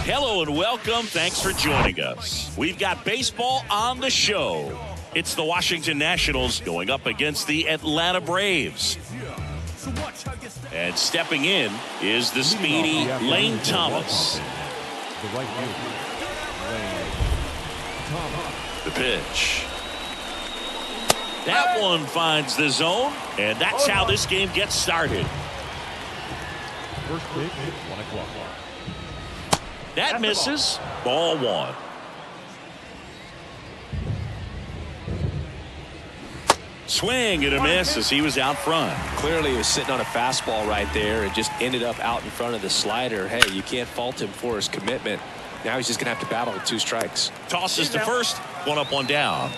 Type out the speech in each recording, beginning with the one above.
Hello and welcome. Thanks for joining us. We've got baseball on the show. It's the Washington Nationals going up against the Atlanta Braves. And stepping in is the speedy Lane Thomas. The pitch. That one finds the zone, and that's how this game gets started. First pitch, 1 o'clock. That misses. Ball one. Swing and a miss as he was out front. Clearly he was sitting on a fastball right there and just ended up out in front of the slider. Hey, you can't fault him for his commitment. Now he's just going to have to battle with 2 strikes. Tosses to first. 1 up, 1 down.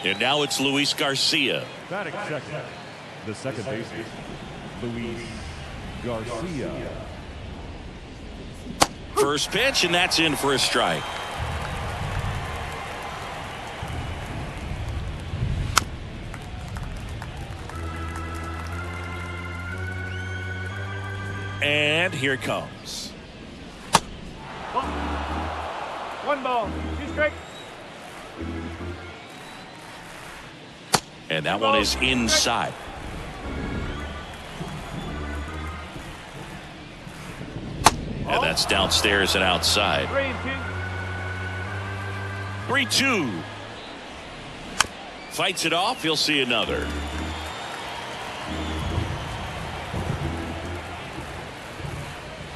And now it's Luis Garcia. Batting second, the second baseman, Luis Garcia. First pitch, and that's in for a strike. And here it comes. 1 ball, 2 strikes. And that one is inside. And that's downstairs and outside. 3-2. Fights it off. He'll see another.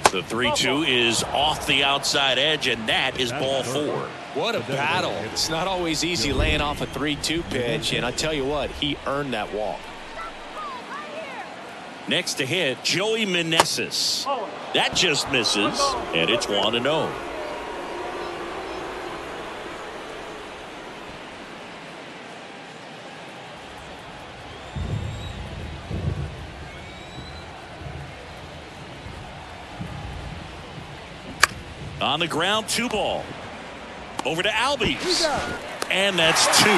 The 3-2 is off the outside edge, and that is ball 4. What a battle. It's not always easy laying off a 3-2 pitch, and I tell you what, he earned that walk. Next to hit, Joey Meneses. That just misses, and it's 1-0. On the ground, 2 ball. Over to Albies. And that's 2.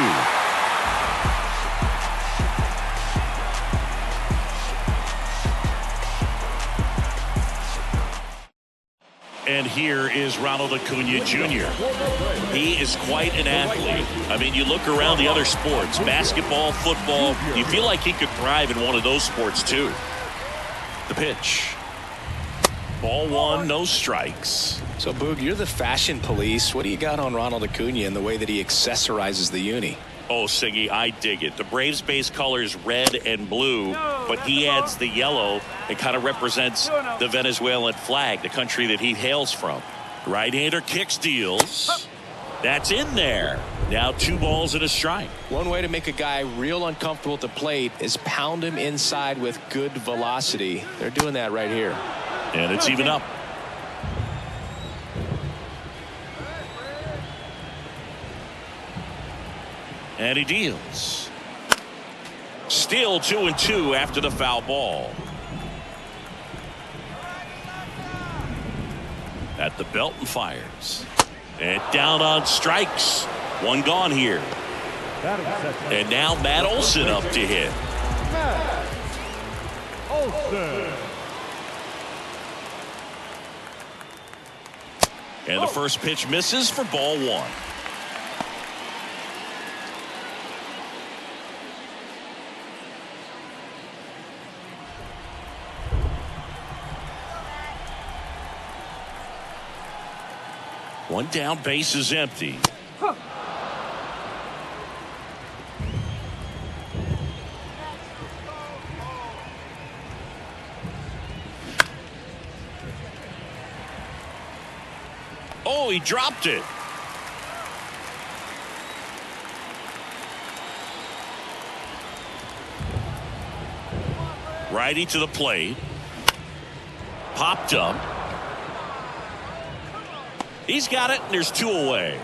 And here is Ronald Acuna Jr. He is quite an athlete. I mean, you look around the other sports, basketball, football, you feel like he could thrive in one of those sports too. The pitch. Ball 1, no strikes. So, Boog, you're the fashion police. What do you got on Ronald Acuna and the way that he accessorizes the uni? Oh, Siggy, I dig it. The Braves base colors red and blue, but he adds the yellow. It kind of represents the Venezuelan flag, the country that he hails from. Right-hander kick steals. That's in there. Now 2 balls and a strike. One way to make a guy real uncomfortable at the plate is pound him inside with good velocity. They're doing that right here. And it's even up. And he deals. Still 2-2 after the foul ball. At the belt and fires. And down on strikes. 1 gone here. And now Matt Olson up to hit. Olson. And the first pitch misses for ball 1. One down, base is empty. Oh, he dropped it. Righty to the plate. Popped up. He's got it, and there's 2 away.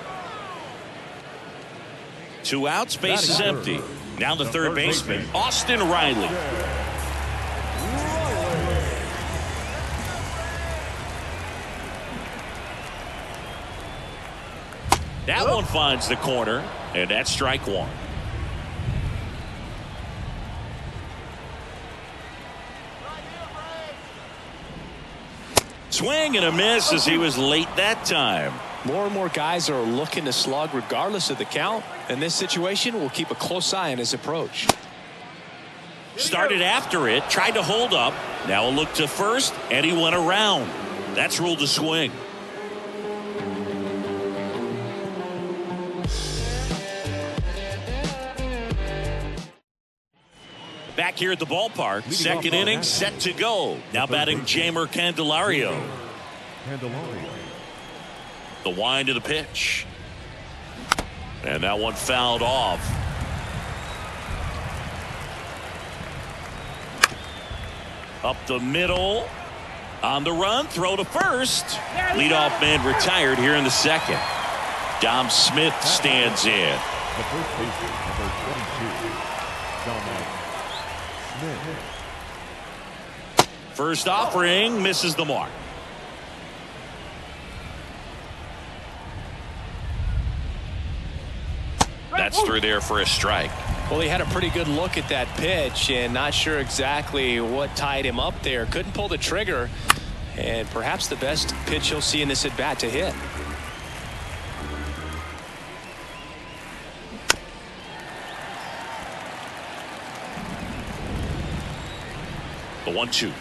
2 outs, base is empty. Now the third baseman, Austin Riley. That one finds the corner, and that's strike 1. Swing and a miss as he was late that time. More and more guys are looking to slug regardless of the count. In this situation, we'll keep a close eye on his approach. Started after it, tried to hold up. Now a look to first, and he went around. That's ruled a swing. Back here at the ballpark, second inning set to go. Now batting Jeimer Candelario. The wind of the pitch. And that one fouled off. Up the middle. On the run, throw to first. Leadoff man retired here in the second. Dom Smith stands in. The first baseman, number 22, Dom Smith. First offering misses the mark. That's through there for a strike. Well, he had a pretty good look at that pitch and not sure exactly what tied him up there. Couldn't pull the trigger, and perhaps the best pitch he'll see in this at bat to hit. The 1-2.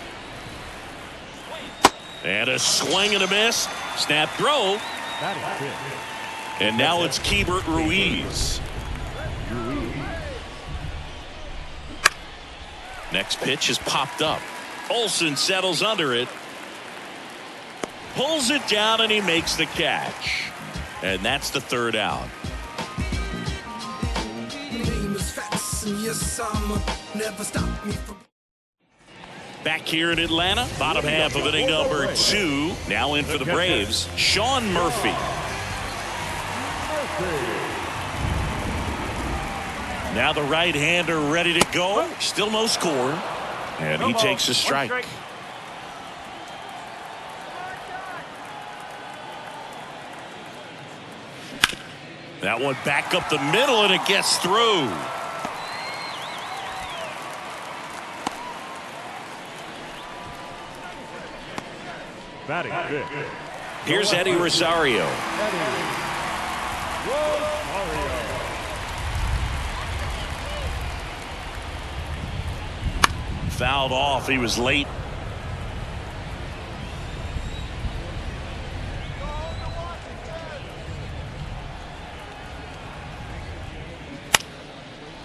And a swing and a miss. Snap throw. And now it's Keibert Ruiz. Next pitch is popped up. Olsen settles under it. Pulls it down and he makes the catch. And that's the third out. Back here in Atlanta, bottom half of inning number 2. Now in for the Braves, Sean Murphy. Now the right-hander ready to go. Still no score. And he takes a strike. That one back up the middle and it gets through. Batting fifth. Here's Eddie Rosario. Fouled off. He was late.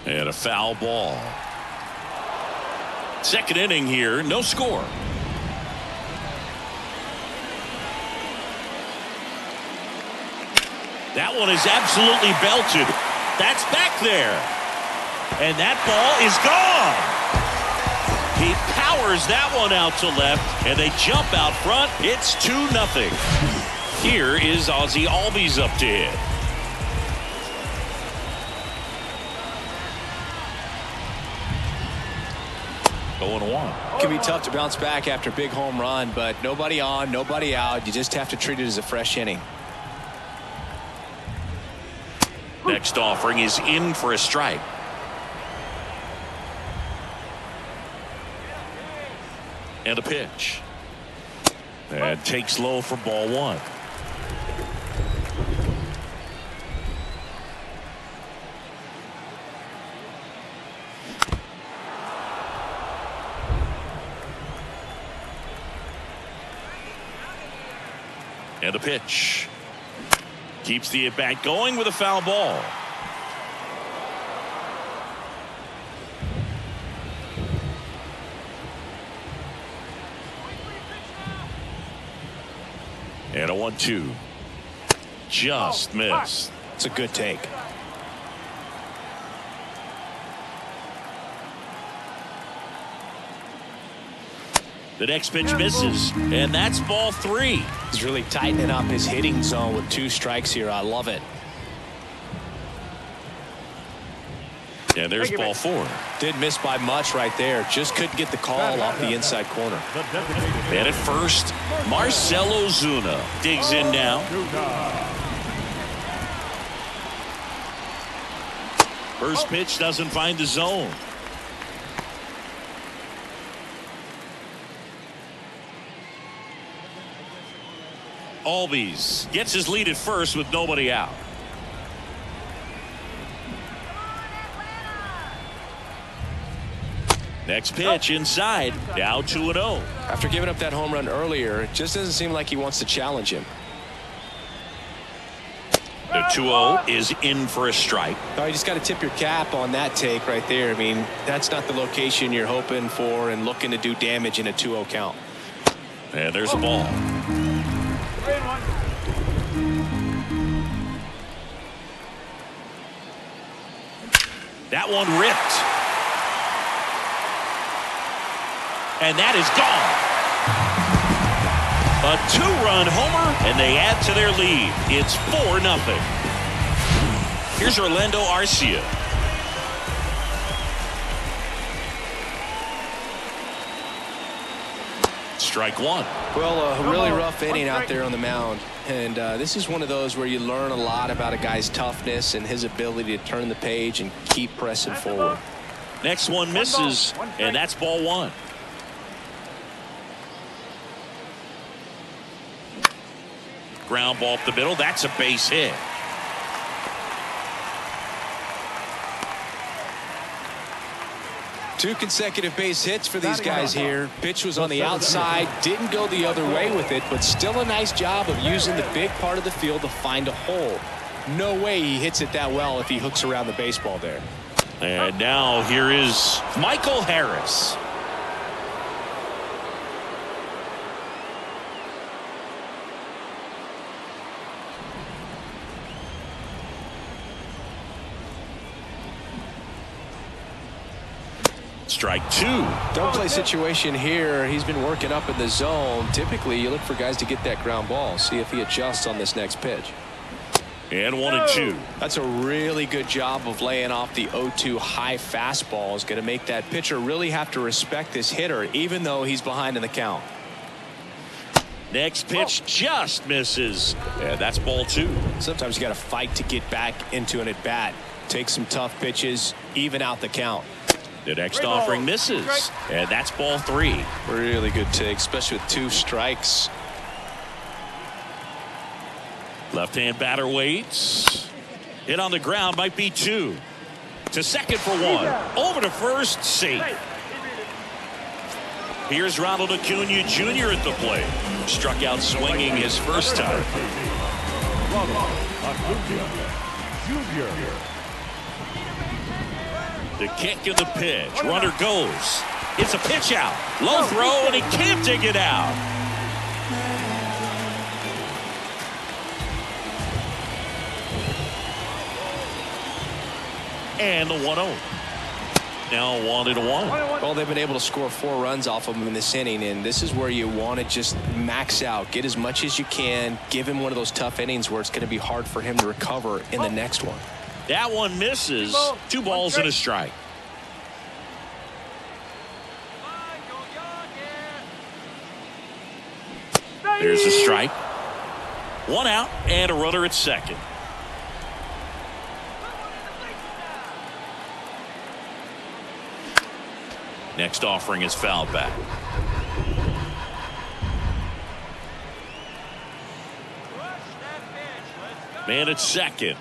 And a foul ball. Second inning here, no score. That one is absolutely belted. That's back there. And that ball is gone. He powers that one out to left, and they jump out front. It's 2-0. Here is Ozzie Albies up to hit. Going 1. It can be tough to bounce back after a big home run, but nobody on, nobody out. You just have to treat it as a fresh inning. Next offering is in for a strike. And a pitch. And takes low for ball 1. And a pitch. Keeps the at-bat going with a foul ball. And a 1-2. Just missed. It's a good take. The next pitch misses, and that's ball 3. He's really tightening up his hitting zone with 2 strikes here. I love it. And there's ball 4. Did miss by much right there. Just couldn't get the call off the inside corner. And at first, Marcell Ozuna digs in now. First pitch doesn't find the zone. Albies gets his lead at first with nobody out. Next pitch inside. Now 2-0. After giving up that home run earlier, it just doesn't seem like he wants to challenge him. The 2-0 is in for a strike. Oh, you just got to tip your cap on that take right there. I mean, that's not the location you're hoping for and looking to do damage in a 2-0 count. And there's a ball. 3-1. That one ripped. And that is gone. A 2-run homer, and they add to their lead. It's 4-0. Here's Orlando Arcia. Strike one. Well, a really rough inning out there on the mound. And this is one of those where you learn a lot about a guy's toughness and his ability to turn the page and keep pressing forward. Next one misses, and that's ball one. Ground ball up the middle. That's a base hit. Two consecutive base hits for these guys here. Pitch was on the outside, didn't go the other way with it, but still a nice job of using the big part of the field to find a hole. No way he hits it that well if he hooks around the baseball there. And now here is Michael Harris. Strike two. Don't play situation here. He's been working up in the zone. Typically, you look for guys to get that ground ball. See if he adjusts on this next pitch. And 1-2. That's a really good job of laying off the 0-2 high fastball. Is going to make that pitcher really have to respect this hitter, even though he's behind in the count. Next pitch just misses. And that's ball two. Sometimes you got to fight to get back into an at-bat. Take some tough pitches, even out the count. The next offering misses, and that's ball three. Really good take, especially with two strikes. Left-hand batter waits. Hit on the ground, might be two. To second for one. Over to first, safe. Here's Ronald Acuna Jr. at the plate. Struck out swinging his first time. Ronald Acuna Jr. The kick and the pitch. Runner goes. It's a pitch out. Low throw, and he can't dig it out. And the 1-0. Now 1-1. Well, they've been able to score 4 runs off of him in this inning, and this is where you want to just max out. Get as much as you can. Give him one of those tough innings where it's going to be hard for him to recover in the next one. That one misses. 2 balls and a strike. There's a strike. 1 out and a runner at second. Next offering is fouled back. Man at second.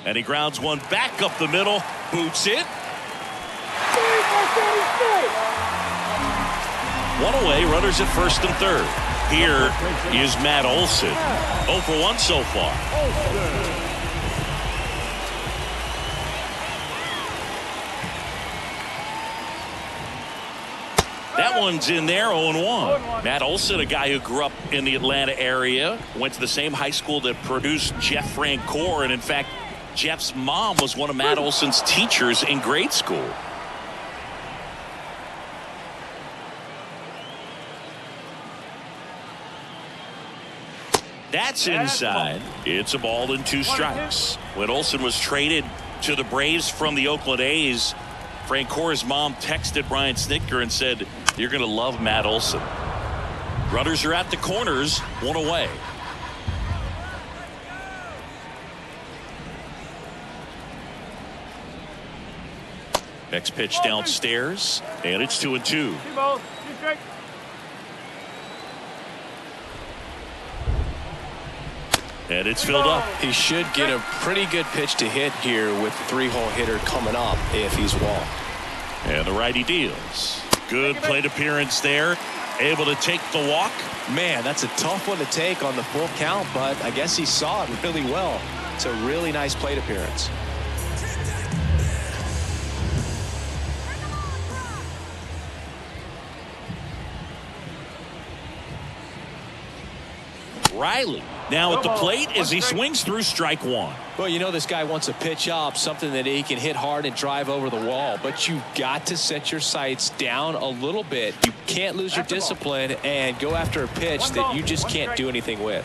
And he grounds one back up the middle. Boots it. One away. Runners at first and third. Here is Matt Olson. 0 for 1 so far. That one's in there, 0-1. Matt Olson, a guy who grew up in the Atlanta area, went to the same high school that produced Jeff Francoeur, and in fact, Jeff's mom was one of Matt Olson's teachers in grade school. That's inside. It's a ball and 2 strikes. When Olson was traded to the Braves from the Oakland A's, Francoeur's mom texted Brian Snitker and said, "You're going to love Matt Olson." Runners are at the corners, 1 away. Next pitch downstairs, and it's 2-2. 2 balls, 2 strikes. And it's filled up. He should get a pretty good pitch to hit here with the 3-hole hitter coming up if he's walked. And the righty deals. Good plate appearance there. Able to take the walk. Man, that's a tough one to take on the full count, but I guess he saw it really well. It's a really nice plate appearance. Riley now at the plate as he swings through strike one. Well, you know this guy wants a pitch up, something that he can hit hard and drive over the wall. But you've got to set your sights down a little bit. You can't lose your discipline and go after a pitch that you just can't do anything with.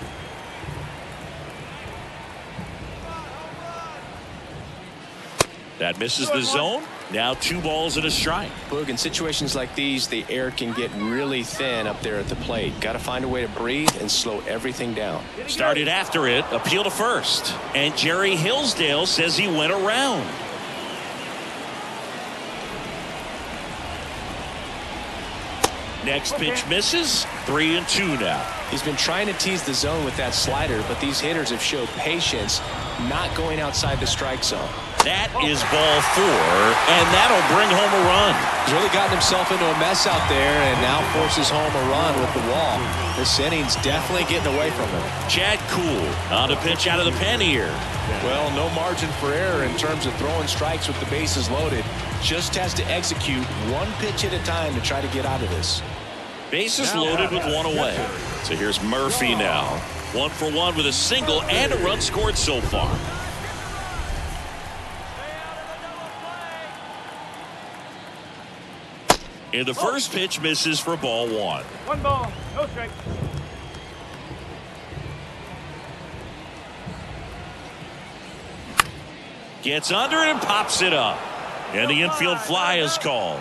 That misses the zone. Now 2 balls and a strike. Boog, in situations like these, the air can get really thin up there at the plate. Got to find a way to breathe and slow everything down. Started after it. Appeal to first. And Jerry Hillsdale says he went around. Next pitch misses. 3-2 now. He's been trying to tease the zone with that slider, but these hitters have showed patience, not going outside the strike zone. That is ball 4, and that'll bring home a run. He's really gotten himself into a mess out there and now forces home a run with the wall. This inning's definitely getting away from him. Chad Kuhl on a pitch out of the pen here. Well, no margin for error in terms of throwing strikes with the bases loaded. Just has to execute one pitch at a time to try to get out of this. Bases loaded with 1 away. So here's Murphy now. 1 for 1 with a single and a run scored so far. And the first pitch misses for ball 1. 1 ball, no strike. Gets under it and pops it up. And the infield fly is called.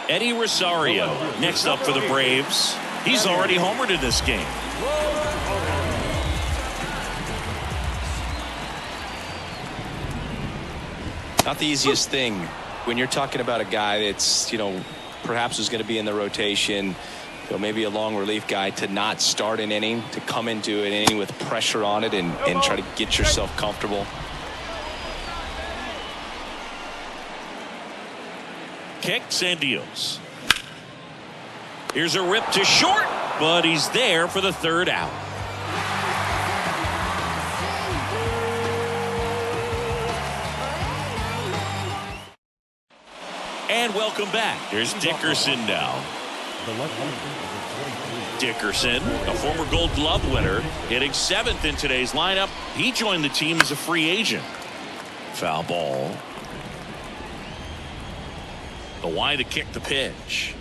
Eddie Rosario next up for the Braves. He's already homered in this game. Not the easiest thing when you're talking about a guy that's, perhaps is going to be in the rotation, maybe a long relief guy, to not start an inning, to come into an inning with pressure on it and try to get yourself comfortable. Kicks and deals. Here's a rip to short, but he's there for the 3rd out. And welcome back. There's Dickerson now. Dickerson, a former Gold Glove winner, hitting 7th in today's lineup. He joined the team as a free agent. Foul ball. The wide to kick the pitch.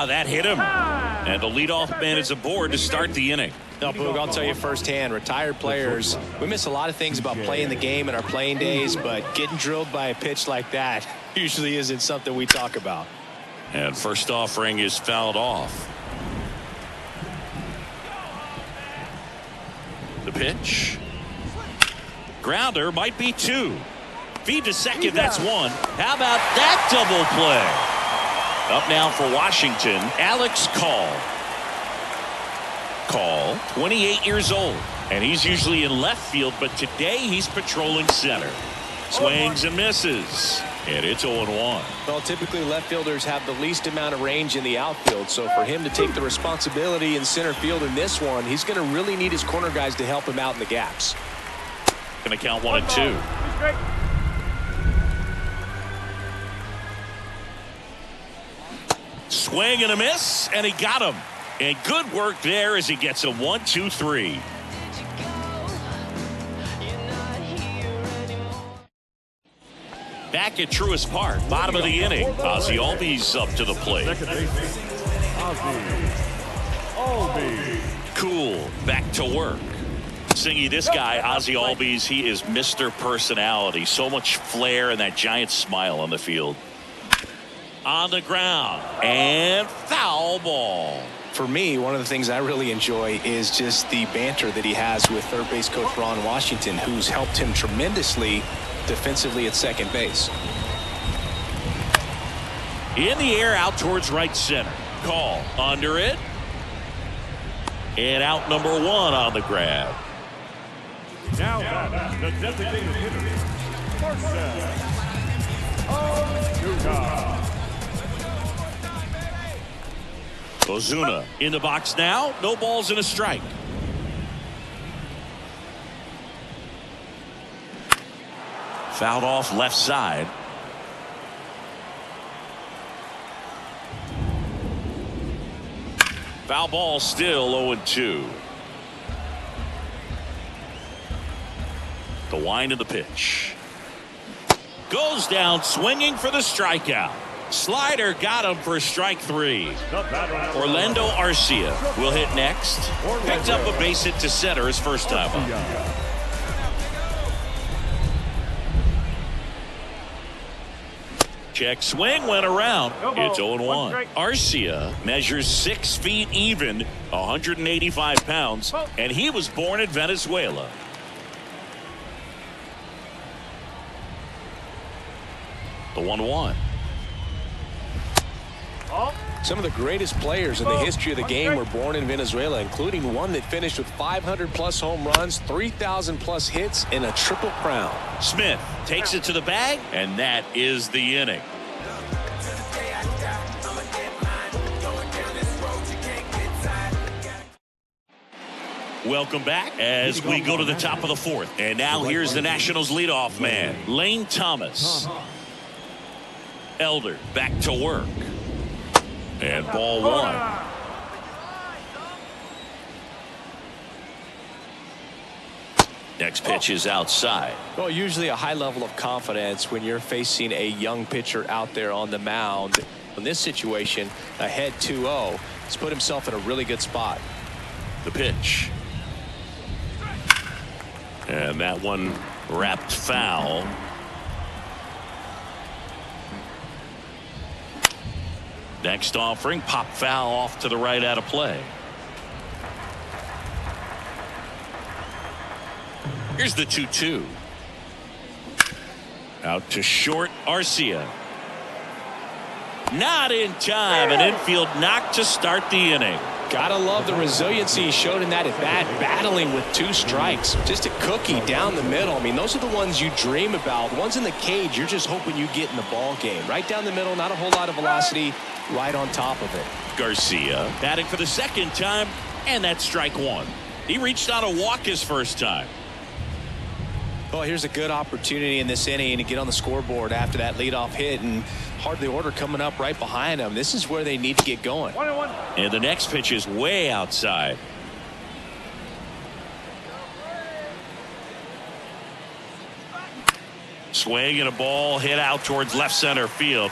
That hit him. And the leadoff man is aboard to start the inning. Now, Boog, I'll tell you firsthand, retired players, we miss a lot of things about playing the game in our playing days, but getting drilled by a pitch like that usually isn't something we talk about. And first offering is fouled off. The pitch. Grounder might be 2. Feed to second, that's 1. How about that double play? Up now for Washington, Alex Call. Call, 28 years old, and he's usually in left field, but today he's patrolling center. Swings and misses, and it's 0-1. Well, typically left fielders have the least amount of range in the outfield, so for him to take the responsibility in center field in this one, he's going to really need his corner guys to help him out in the gaps. Going to count 1 and 2. Swing and a miss, and he got him. And good work there as he gets a 1-2-3. Back at Truist Park, bottom of the inning. Ozzie Albies up to the plate. Cool, back to work. Singy, this guy, Ozzie Albies, he is Mr. Personality. So much flair and that giant smile on the field. On the ground, and foul ball. For me, one of the things I really enjoy is just the banter that he has with third base coach Ron Washington, who's helped him tremendously defensively at second base. In the air, out towards right center. Call under it. And out number 1 on the grab. Now batting, the designated hitter, Ozuna in the box now. No balls and a strike. Fouled off left side. Foul ball, still 0-2. The wind of the pitch. Goes down swinging for the strikeout. Slider got him for strike 3. Orlando Arcia will hit next. Picked up a base hit to center his first time up. Check swing, went around. It's 0-1. Arcia measures 6 feet even, 185 pounds, and he was born in Venezuela. The 1-1. Some of the greatest players in the history of the game were born in Venezuela, including one that finished with 500+ home runs, 3,000+ hits, and a triple crown. Smith takes it to the bag, and that is the inning. Welcome back as we go to the top of the 4th. And now here's the Nationals leadoff man, Lane Thomas. Elder back to work. And ball 1. Next pitch is outside. Well, usually a high level of confidence when you're facing a young pitcher out there on the mound. In this situation, ahead 2-0, he's put himself in a really good spot. The pitch. And that one wrapped foul. Next offering, pop foul off to the right out of play. Here's the 2-2. Out to short, Arcia. Not in time. An infield knock to start the inning. Gotta love the resiliency he showed in that at bat, battling with 2 strikes. Just a cookie down the middle. I mean, those are the ones you dream about. The ones in the cage, you're just hoping you get in the ball game. Right down the middle, not a whole lot of velocity, right on top of it. Garcia batting for the second time, and that's strike 1. He reached out a walk his first time. Well, here's a good opportunity in this inning to get on the scoreboard after that leadoff hit, and hardly order coming up right behind them. This is where they need to get going. And the next pitch is way outside. Swing and a ball hit out towards left center field.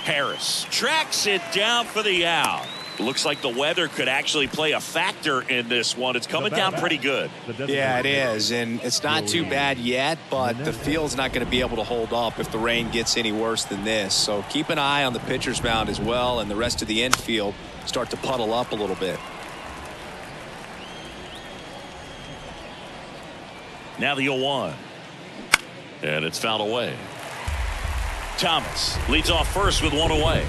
Harris tracks it down for the out. Looks like the weather could actually play a factor in this one. It's coming down pretty good. Yeah, it is, and it's not too bad yet, but the field's not going to be able to hold up if the rain gets any worse than this. So keep an eye on the pitcher's mound as well, and the rest of the infield start to puddle up a little bit. Now the 0-1. And it's fouled away. Thomas leads off first with 1 away.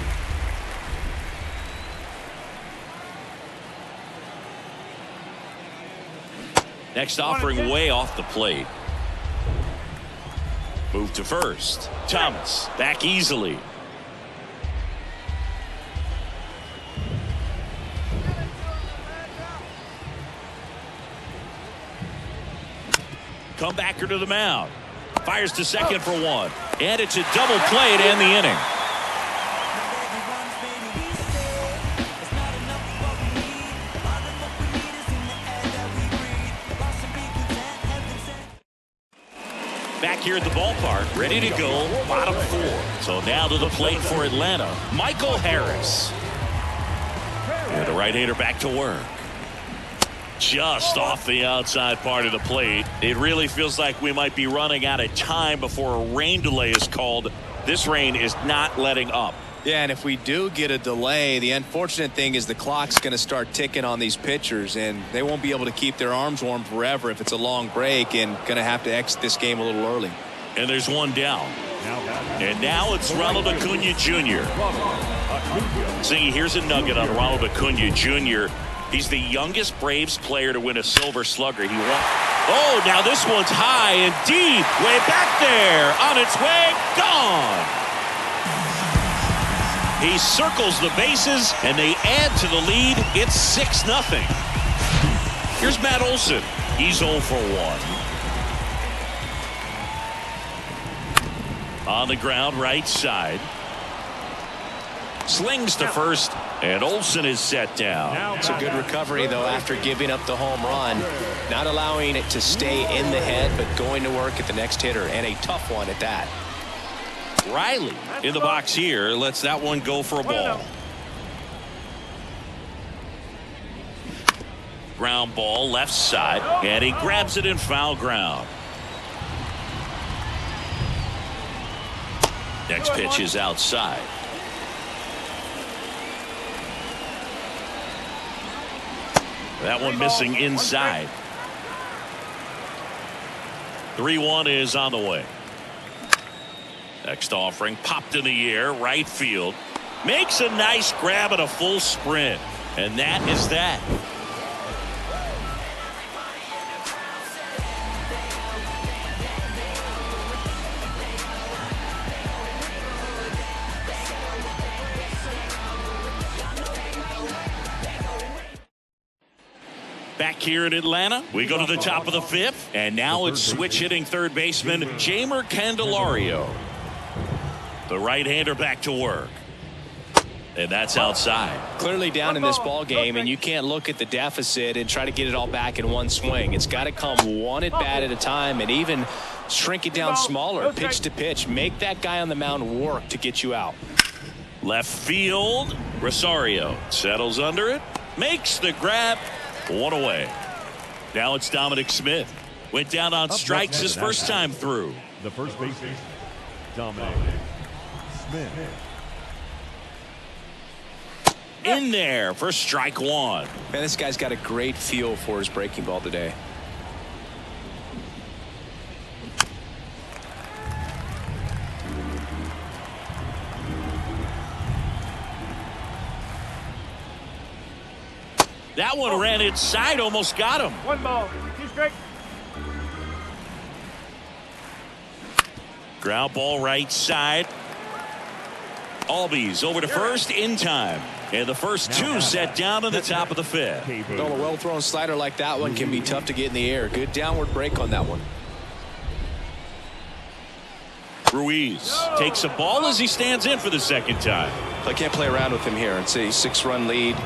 Next offering way off the plate. Move to first. Thomas back easily. Comebacker to the mound. Fires to second for 1. And it's a double play to end the inning. Back here at the ballpark, ready to go, bottom 4. So now to the plate for Atlanta, Michael Harris. And the right-hander back to work. Just off the outside part of the plate. It really feels like we might be running out of time before a rain delay is called. This rain is not letting up. Yeah, and if we do get a delay, the unfortunate thing is the clock's going to start ticking on these pitchers, and they won't be able to keep their arms warm forever if it's a long break, and going to have to exit this game a little early. And there's one down. And now it's Ronald Acuna Jr. See, here's a nugget on Ronald Acuna Jr. He's the youngest Braves player to win a Silver Slugger. He won. Oh, now this one's high and deep. Way back there. On its way. Gone. He circles the bases, and they add to the lead. It's 6-0. Here's Matt Olson. He's 0 for 1. On the ground, right side. Slings to first, and Olson is set down. It's a good recovery, though, after giving up the home run. Not allowing it to stay in the head, but going to work at the next hitter, and a tough one at that. Riley in the box here lets that one go for a ball. Ground ball left side, and he grabs it in foul ground. Next pitch is outside. That one missing inside. 3-1 is on the way. Next offering popped in the air, right field. Makes a nice grab at a full sprint. And that is that. Back here in Atlanta, we go to the top of the 5th, and now it's switch hitting third baseman Jeimer Candelario. The right-hander back to work. And that's outside. Clearly down in this ball game, and you can't look at the deficit and try to get it all back in one swing. It's got to come one at bat at a time, and even shrink it down smaller, pitch to pitch. Make that guy on the mound work to get you out. Left field, Rosario settles under it, makes the grab, one away. Now it's Dominic Smith. Went down on strikes his first time through. The first baseman, Dominic Smith. In there for strike one. Man, this guy's got a great feel for his breaking ball today. That one ran inside, almost got him. 1 ball, 2 strikes. Ground ball right side. Albies over to first in time. And the first 2 set down in the top of the 5th. Well, a well-thrown slider like that one can be tough to get in the air. Good downward break on that one. Ruiz takes a ball as he stands in for the second time. I can't play around with him here. It's a 6-run lead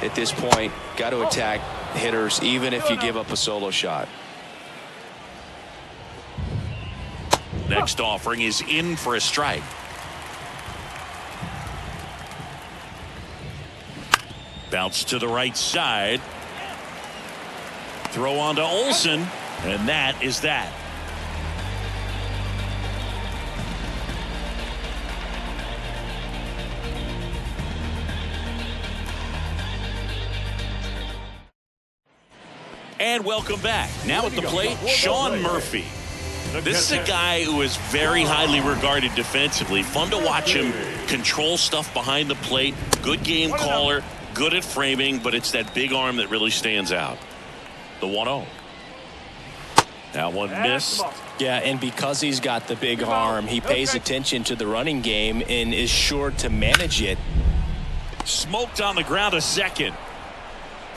at this point. Got to attack hitters even if you give up a solo shot. Next offering is in for a strike. Bounce to the right side. Throw on to Olson, and that is that. And welcome back. Now at the plate, Sean Murphy. This is a guy who is very highly regarded defensively. Fun to watch him control stuff behind the plate. Good game caller. Good at framing, but it's that big arm that really stands out. The 1-0. That one missed. Yeah, and because he's got the big arm, he pays attention to the running game and is sure to manage it. Smoked on the ground a second.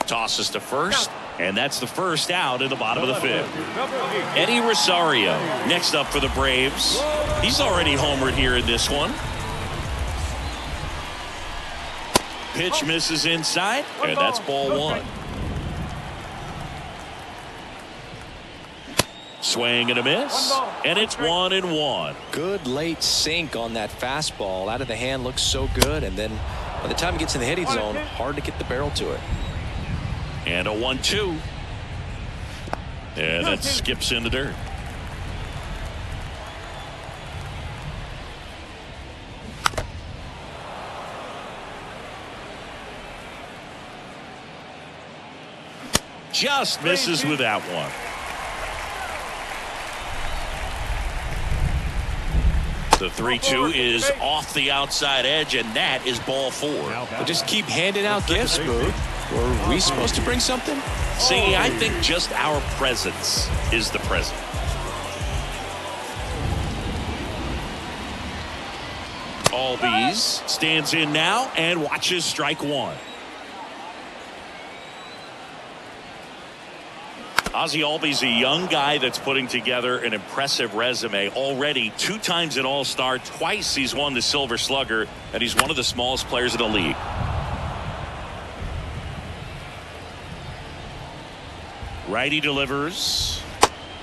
Tosses to first, and that's the first out in the bottom of the 5th. Eddie Rosario next up for the Braves. He's already homered here in this one. Pitch misses inside, and that's ball 1. Swing and a miss, and it's 1-1. Good late sink on that fastball. Out of the hand looks so good, and then by the time it gets in the hitting zone, hard to get the barrel to it. And a 1-2. And that skips in the dirt. Just misses with that one. The 3-2 is off the outside edge, and that is ball 4. But just keep handing out gifts, Boo. Were we supposed to bring something? See, I think just our presence is the present. Albies stands in now and watches strike 1. Ozzie Albies, a young guy that's putting together an impressive resume. Already 2 times an All-Star, twice he's won the Silver Slugger, and he's one of the smallest players in the league. Righty delivers.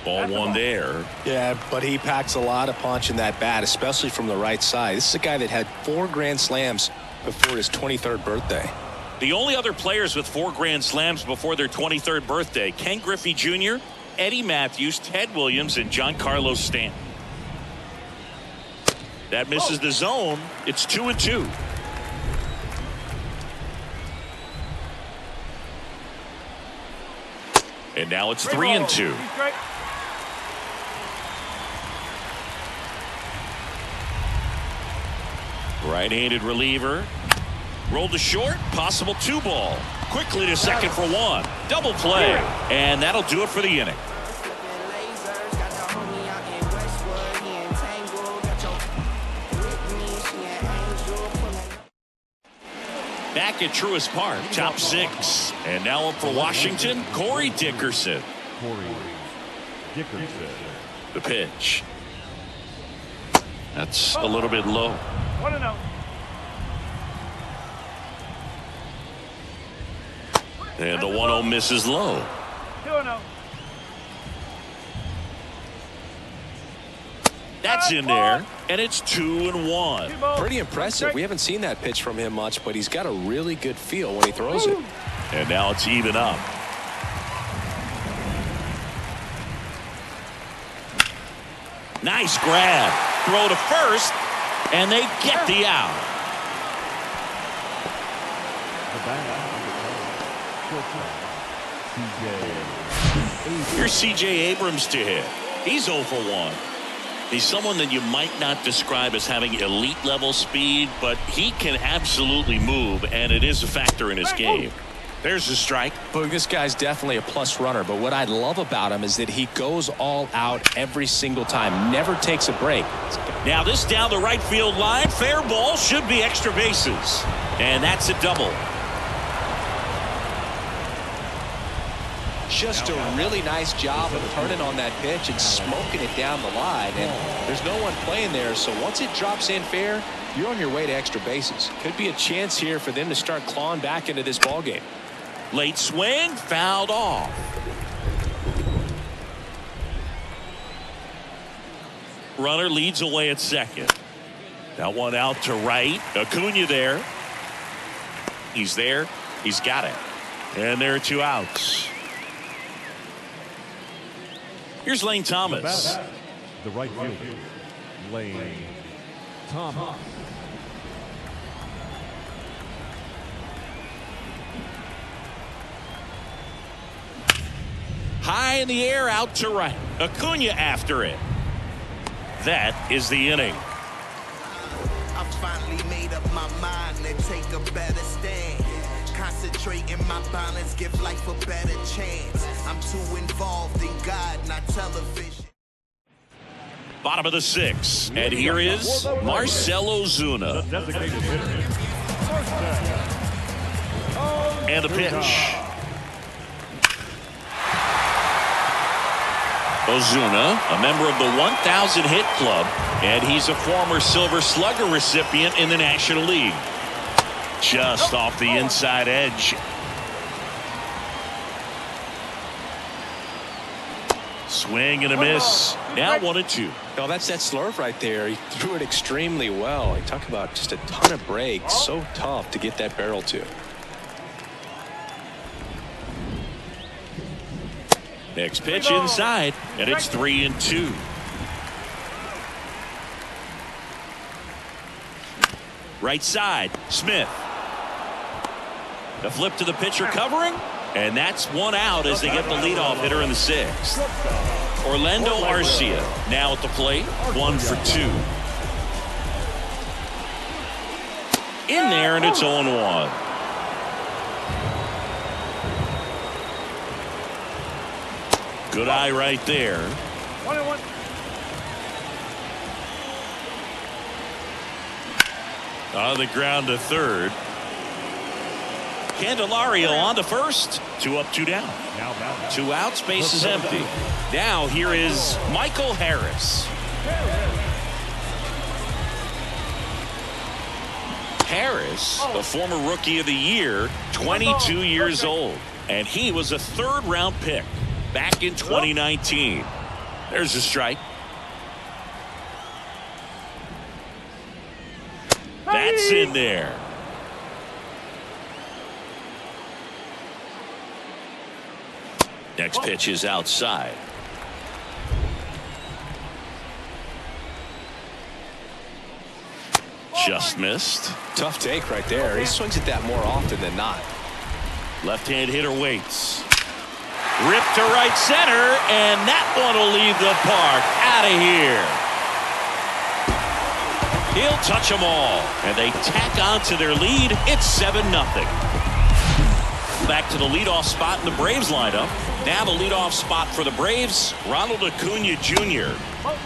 Ball 1 there. Yeah, but he packs a lot of punch in that bat, especially from the right side. This is a guy that had 4 Grand Slams before his 23rd birthday. The only other players with 4 Grand Slams before their 23rd birthday: Ken Griffey Jr., Eddie Matthews, Ted Williams, and Giancarlo Stanton. That misses the zone. It's 2-2. And now it's 3-2. Right-handed reliever. Rolled to short. Possible 2 ball. Quickly to second for 1. Double play. And that'll do it for the inning. Back at Truist Park. Top 6. And now up for Washington, Corey Dickerson. The pitch. That's a little bit low. 1-0. And the 1-0 misses low. 2-0. That's in there, and it's 2-1. Pretty impressive. We haven't seen that pitch from him much, but he's got a really good feel when he throws it. And now it's even up. Nice grab. Throw to first, and they get the out. Here's C.J. Abrams to hit. He's 0 for 1. He's someone that you might not describe as having elite level speed, but he can absolutely move, and it is a factor in his game. There's a strike. Boog, this guy's definitely a plus runner, but what I love about him is that he goes all out every single time, never takes a break. Now this down the right field line, fair ball, should be extra bases, and that's a double. Just a really nice job of turning on that pitch and smoking it down the line, and there's no one playing there, so once it drops in fair, you're on your way to extra bases. Could be a chance here for them to start clawing back into this ball game. Late swing, fouled off. Runner leads away at second. That one out to right. Acuna there. He's there. He's got it. And there are 2 outs. Here's Lane Thomas. The right fielder, Lane Thomas. High in the air, out to right. Acuna after it. That is the inning. I finally made up my mind to take a better stand. Concentrate in my balance, give life a better chance. I'm too involved in God, not television. Bottom of the 6th, and here is Marcell Ozuna. And the pitch. Ozuna, a member of the 1,000 hit club, and he's a former Silver Slugger recipient in the National League. Just off the inside edge. Swing and a miss. Now 1-2. Oh, that's that slurve right there. He threw it extremely well. You talk about just a ton of breaks. So tough to get that barrel to. Next pitch inside, and it's 3-2. Right side, Smith. The flip to the pitcher covering, And that's one out as they get the leadoff hitter in the 6th. Orlando Arcia now at the plate, 1 for 2. In there, and it's 0-1. Good eye right there. 1-1. On the ground to third. Candelario on to first. 2 up, 2 down. 2 outs, base is empty. Now here is Michael Harris. Harris, a former Rookie of the Year, 22 years old. And he was a 3rd-round pick back in 2019. There's a strike. That's in there. Next pitch is outside. Just missed. Tough take right there. He swings at that more often than not. Left-hand hitter waits. Ripped to right center, and that one will leave the park. Out of here. He'll touch them all, and they tack on to their lead. It's 7-0. Back to the leadoff spot in the Braves lineup. Now the leadoff spot for the Braves, Ronald Acuna Jr.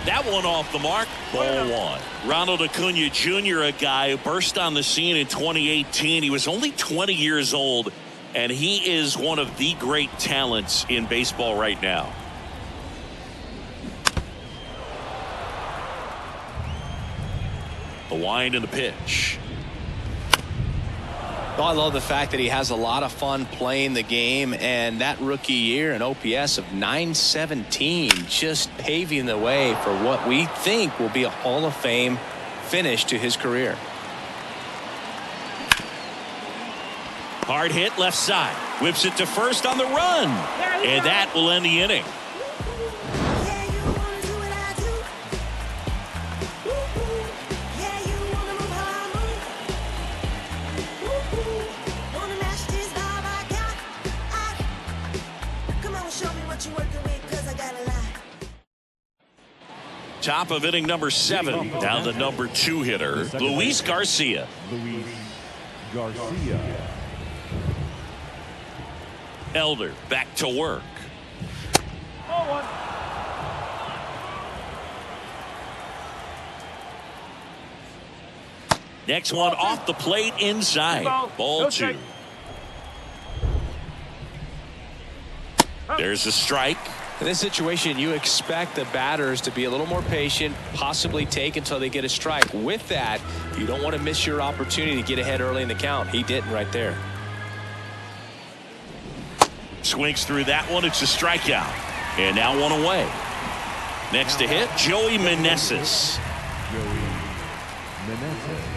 That one off the mark, ball 1. Ronald Acuna Jr., a guy who burst on the scene in 2018. He was only 20 years old, and he is one of the great talents in baseball right now. The wind and the pitch. Well, I love the fact that he has a lot of fun playing the game, and that rookie year, an OPS of 917, just paving the way for what we think will be a Hall of Fame finish to his career. Hard hit left side. Whips it to first on the run. And that will end the inning. Top of inning number 7. Now the number 2 hitter, Luis Garcia. Luis Garcia. Elder back to work. 0-1. Next one off the plate inside. Ball 2. There's a strike. In this situation, you expect the batters to be a little more patient, possibly take until they get a strike. With that, you don't want to miss your opportunity to get ahead early in the count. He didn't right there. Swings through that one. It's a strikeout. And now one away. Next to hit, Joey Meneses. Joey Meneses.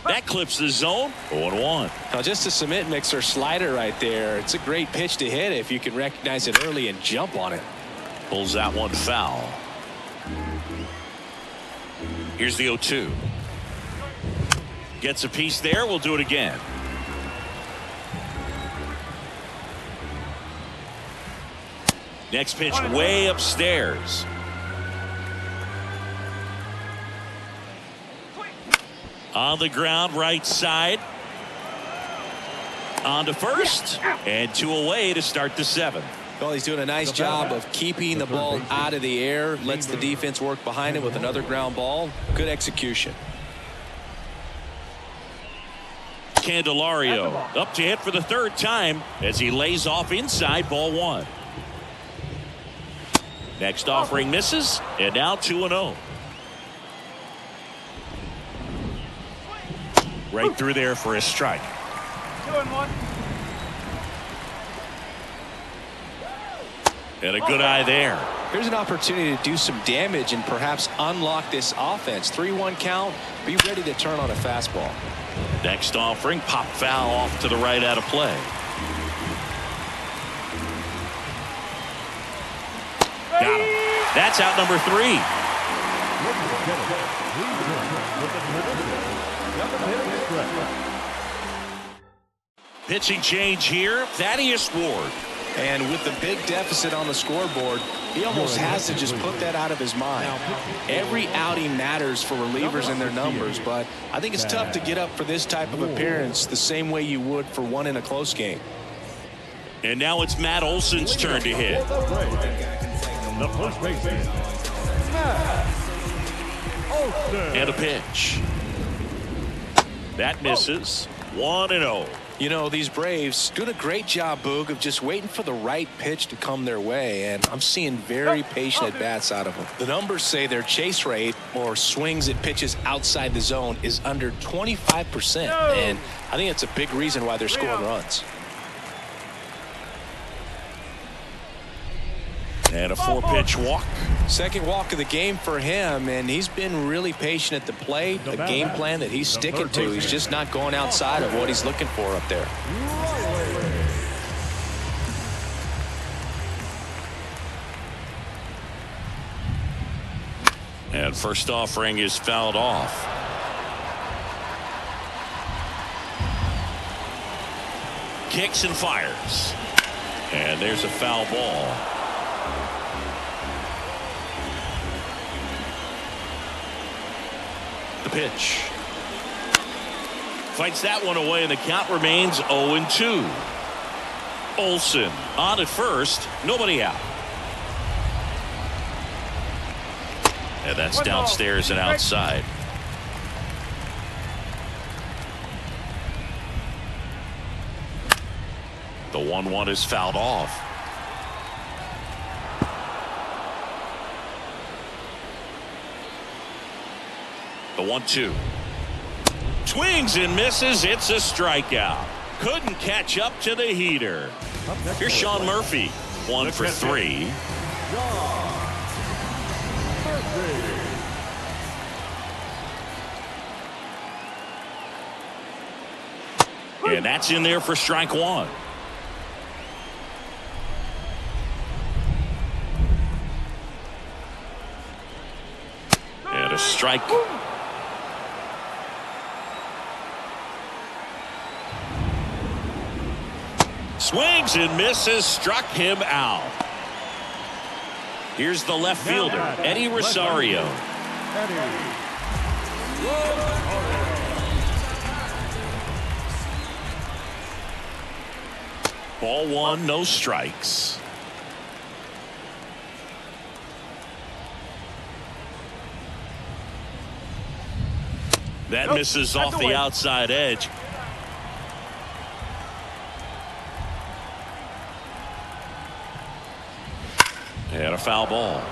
That clips the zone. 0-1. Now just a cement mixer slider right there. It's a great pitch to hit if you can recognize it early and jump on it. Pulls that one foul. Here's the 0-2. Gets a piece there. We'll do it again. Next pitch way upstairs. On the ground, right side. On to first. And 2 away to start the 7th. Well, he's doing a nice job of keeping the ball out of the air. Lets the defense work behind it with another ground ball. Good execution. Candelario up to hit for the 3rd time as he lays off inside, ball 1. Next offering misses, and now 2-0. Right through there for a strike. 2-1. And a good eye there. Here's an opportunity to do some damage and perhaps unlock this offense. 3-1 count. Be ready to turn on a fastball. Next offering, pop foul off to the right out of play. Got him. That's out number 3. 1-hit stretch. Pitching change here, Thaddeus Ward. And with the big deficit on the scoreboard, he almost has to just put that out of his mind. Every outing matters for relievers and their numbers, but I think it's tough to get up for this type of appearance the same way you would for one in a close game. And now it's Matt Olson's turn to hit. The first baseman, Matt Olson. And a pitch. That misses. 1-0. You know, these Braves doing a great job, Boog, of just waiting for the right pitch to come their way, and I'm seeing very patient at-bats out of them. The numbers say their chase rate, or swings at pitches outside the zone, is under 25%, and I think that's a big reason why they're scoring runs. And a 4-pitch walk. Second walk of the game for him, and he's been really patient at the plate. A game plan that he's sticking to. He's just not going outside of what he's looking for up there. And first offering is fouled off. Kicks and fires. And there's a foul ball. The pitch. Fights that one away, and the count remains 0-2. Olson on at first, nobody out. And that's downstairs and outside. The 1-1 is fouled off. The 1-2. Swings and misses. It's a strikeout. Couldn't catch up to the heater. Here's Sean Murphy. 1 for 3. And that's in there for strike 1. And a strike. Swings and misses, struck him out. Here's the left fielder, Eddie Rosario. Ball 1, no strikes. That misses off the outside edge. And a foul ball.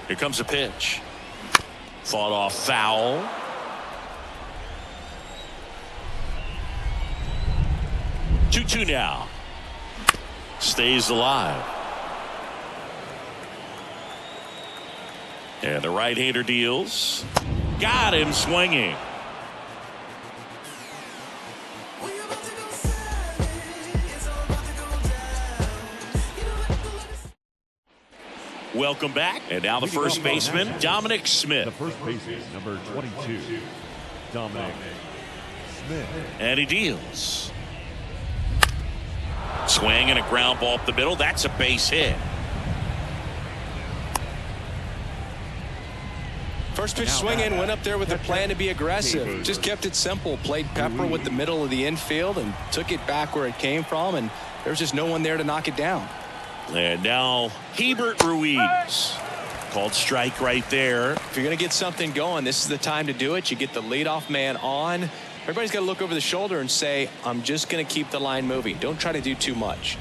Here comes a pitch. Fought off foul. Two now. Stays alive. And the right-hander deals. Got him swinging. Welcome back. And now the first baseman, Dominic Smith. The first baseman, number 22, Dominic Smith. And he deals. Swing and a ground ball up the middle. That's a base hit. First pitch swinging, went up there with a plan to be aggressive. Just kept it simple. Played pepper with the middle of the infield and took it back where it came from. And there's just no one there to knock it down. And now Hebert Ruiz. Called strike right there. If you're going to get something going, this is the time to do it. You get the leadoff man on. Everybody's got to look over the shoulder and say, I'm just going to keep the line moving. Don't try to do too much.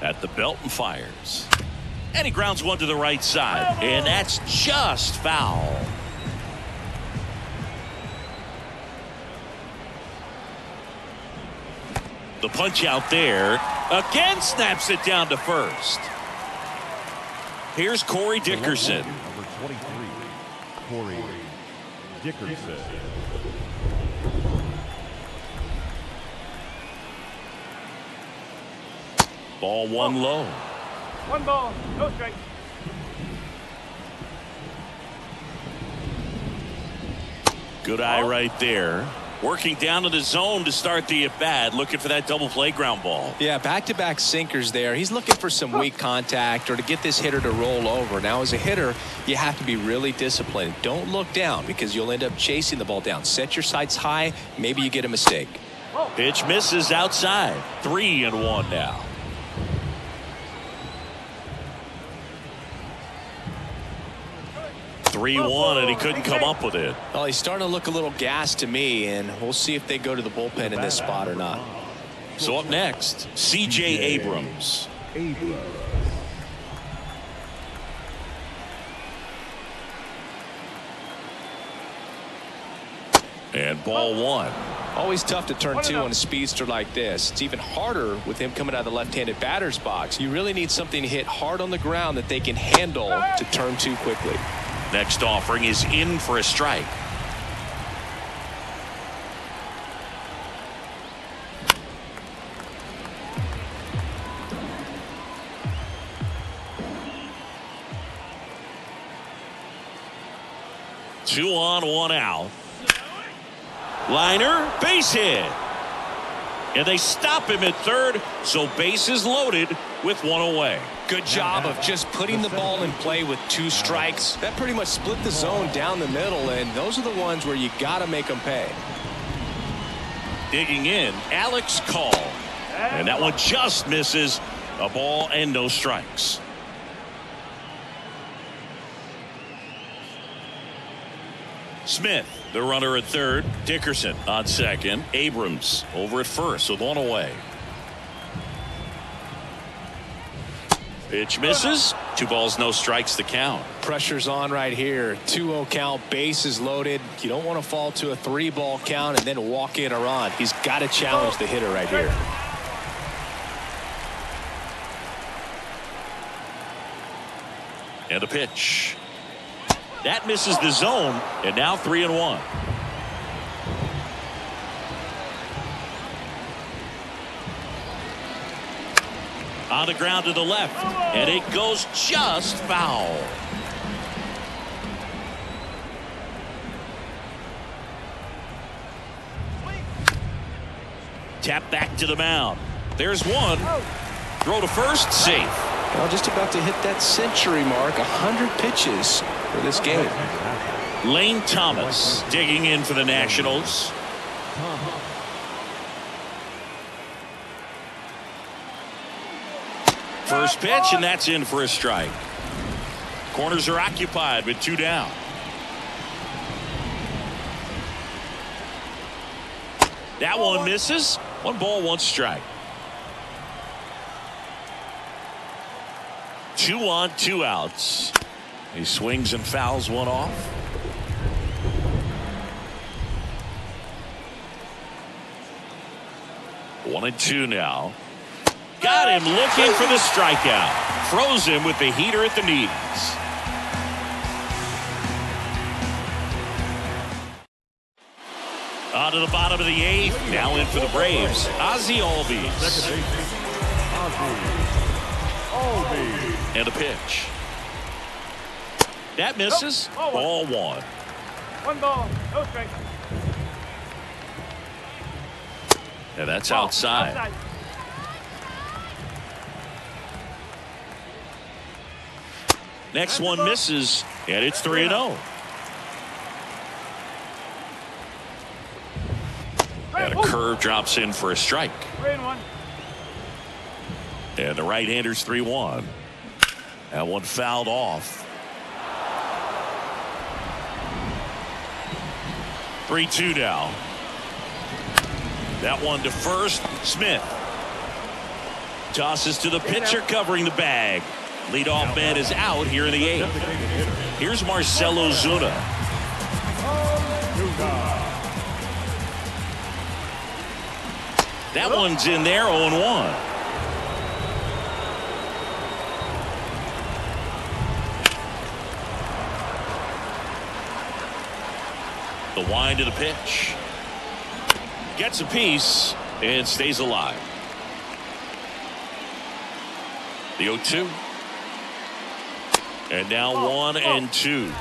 At the belt and fires. And he grounds one to the right side. And that's just foul. The punch out there. Again snaps it down to first. Here's Corey Dickerson. Number 23, Corey Dickerson. Ball one low. One ball, no strikes. Good eye right there. Working down to the zone to start the at-bat, looking for that double play ground ball. Yeah, back-to-back sinkers there. He's looking for some weak contact or to get this hitter to roll over. Now, as a hitter, you have to be really disciplined. Don't look down because you'll end up chasing the ball down. Set your sights high. Maybe you get a mistake. Pitch misses outside. 3-1 now. Three-one, and he couldn't come up with it. Well, he's starting to look a little gassed to me, and we'll see if they go to the bullpen in this spot or not. So up next, C.J. Abrams. And ball one. Always tough to turn two on a speedster like this. It's even harder with him coming out of the left-handed batter's box. You really need something to hit hard on the ground that they can handle to turn two quickly. Next offering is in for a strike. Two on, one out. Liner, base hit. And they stop him at third, so bases loaded with one away. Good job of just putting the ball in play with two strikes. That pretty much split the zone down the middle, and those are the ones where you got to make them pay. Digging in, Alex Call. And that one just misses. A ball and no strikes. Smith, the runner at third. Dickerson on second. Abrams over at first with one away. Pitch misses. 2 balls, no strikes to count. Pressure's on right here. 2-0 count, bases loaded. You don't want to fall to a 3-ball count and then walk in or on. He's got to challenge the hitter right here. And the pitch. That misses the zone, and now 3-1. On the ground to the left, and it goes just foul. Tap back to the mound. There's one. Throw to first, safe. Well, just about to hit that century mark. 100 pitches for this game. Lane Thomas digging in for the Nationals. First pitch, and that's in for a strike. Corners are occupied with 2 down. That one misses. 1 ball, 1 strike. 2 on, 2 outs. He swings and fouls one off. 1-2 now. Got him looking for the strikeout. Froze him with the heater at the knees. On to the bottom of the 8th. Now in for the Braves. Ozzie Albies. And a pitch. That misses. Ball 1. 1 ball, no strike. And that's outside. Next one misses, and it's 3-0. And a curve drops in for a strike. 3-1. And the right-hander's 3-1. That one fouled off. 3-2 now. That one to first. Smith tosses to the pitcher covering the bag. Leadoff man is out here in the 8th. Here's Marcell Ozuna. That one's in there, 0-1. The wind of the pitch. Gets a piece and stays alive. The 0-2. And now 1-2.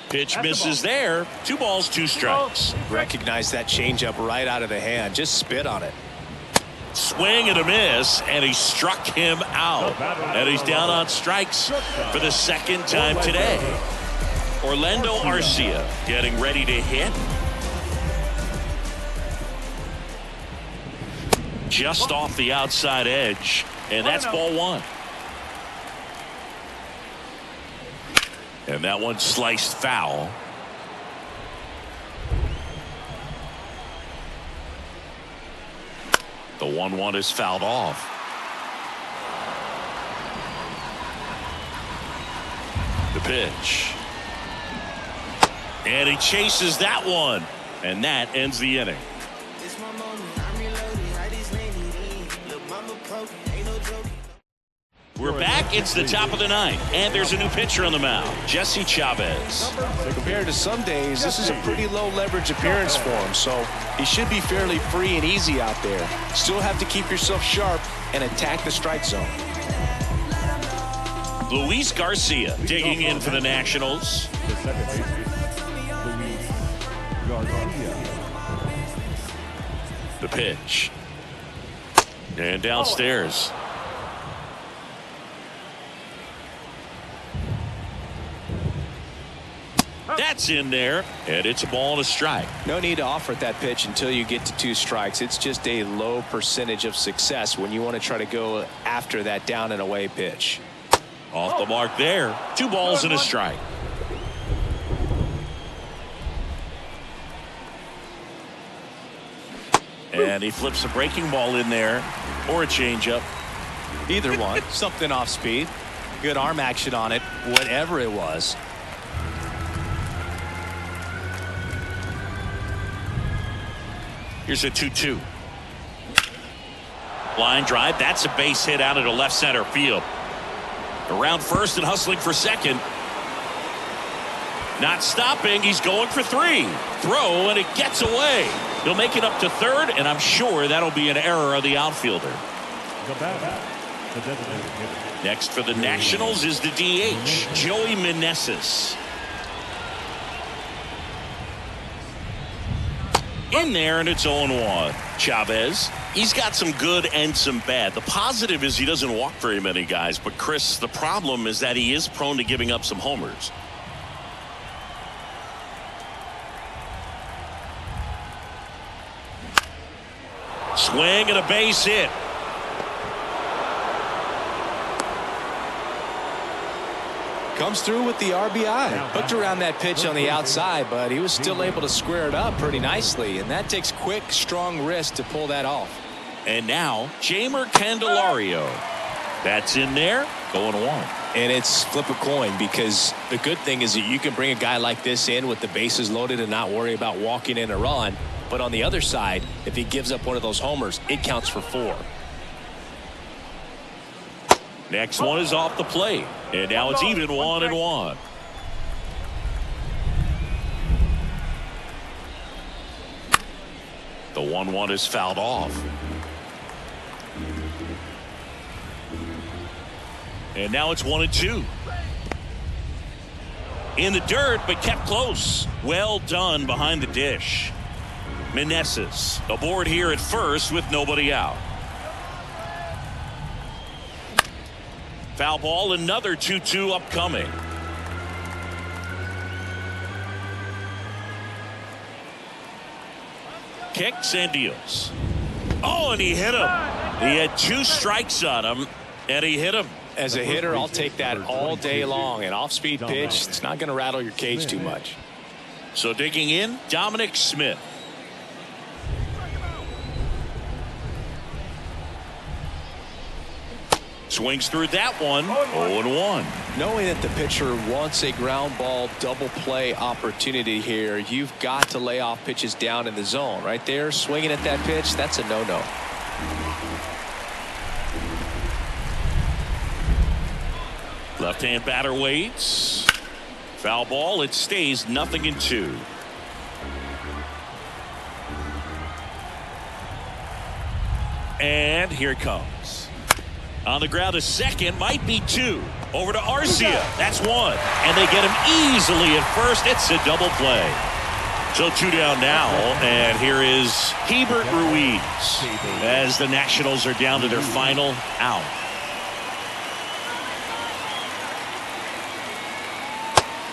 Pitch misses there. 2 balls, 2 strikes. Recognize that changeup right out of the hand. Just spit on it. Swing and a miss, and he struck him out. And he's down on strikes for the 2nd time today. Orlando Arcia getting ready to hit. Just off the outside edge, and that's ball 1. And that one sliced foul. The 1-1 is fouled off. The pitch. And he chases that one. And that ends the inning. We're back. It's the top of the 9th. And there's a new pitcher on the mound, Jesse Chavez. Compared to some days, this is a pretty low leverage appearance for him, so he should be fairly free and easy out there. Still have to keep yourself sharp and attack the strike zone. Luis Garcia digging in for the Nationals. The second baseman, Luis Garcia. The pitch. And downstairs. That's in there, and it's a ball and a strike. No need to offer that pitch until you get to 2 strikes. It's just a low percentage of success when you want to try to go after that down and away pitch. Off the mark there. 2 balls and a strike. And he flips a breaking ball in there, or a changeup. Either one. Something off speed. Good arm action on it, whatever it was. Here's a 2-2. Line drive. That's a base hit out into left center field. Around first and hustling for second. Not stopping. He's going for 3. Throw, and it gets away. He'll make it up to third, and I'm sure that'll be an error of the outfielder. The batter, the designated hitter. Next for the Nationals is the DH, Joey Meneses. In there, and it's 0-1. Chavez, he's got some good and some bad. The positive is he doesn't walk very many guys, but Chris, the problem is that he is prone to giving up some homers. Swing and a base hit. Comes through with the RBI. Hooked around that pitch on the outside, but he was still able to square it up pretty nicely, and that takes quick, strong wrist to pull that off. And now, Jamer Candelario. That's in there, going 1. And it's flip a coin, because the good thing is that you can bring a guy like this in with the bases loaded and not worry about walking in a run. But on the other side, if he gives up one of those homers, it counts for 4. Next one is off the plate. And now it's even 1-1. The 1-1 is fouled off. And now it's 1-2. In the dirt, but kept close. Well done behind the dish. Meneses aboard here at first with nobody out. Foul ball, another 2-2 upcoming. Kicks and deals. Oh, and he hit him. He had 2 strikes on him, and he hit him. As a hitter, I'll take that all day long. An off-speed pitch, it's not going to rattle your cage too much. So digging in, Dominic Smith. Swings through that one. 0-1. Knowing that the pitcher wants a ground ball double play opportunity here, you've got to lay off pitches down in the zone. Right there, swinging at that pitch, that's a no-no. Left-hand batter waits. Foul ball. It stays 0-2. And here it comes. On the ground, a second, might be two. Over to Arcia. That's one. And they get him easily at first. It's a double play. So 2 down now, and here is Hebert Ruiz as the Nationals are down to their final out.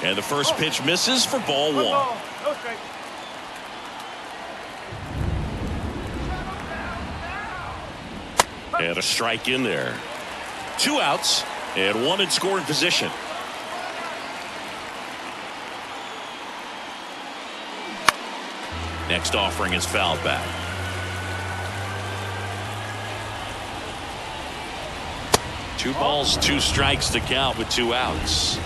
And the first pitch misses for ball 1. One ball, no strike. And a strike in there. 2 outs and 1 in scoring position. Next offering is fouled back. 2 balls, 2 strikes to count with 2 outs.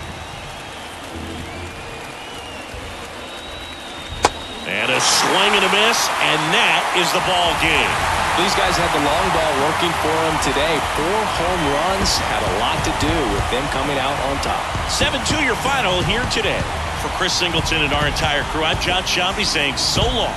And a swing and a miss, and that is the ball game. These guys had the long ball working for them today. 4 home runs had a lot to do with them coming out on top. 7-2 your final here today. For Chris Singleton and our entire crew, I'm John Shambi saying so long.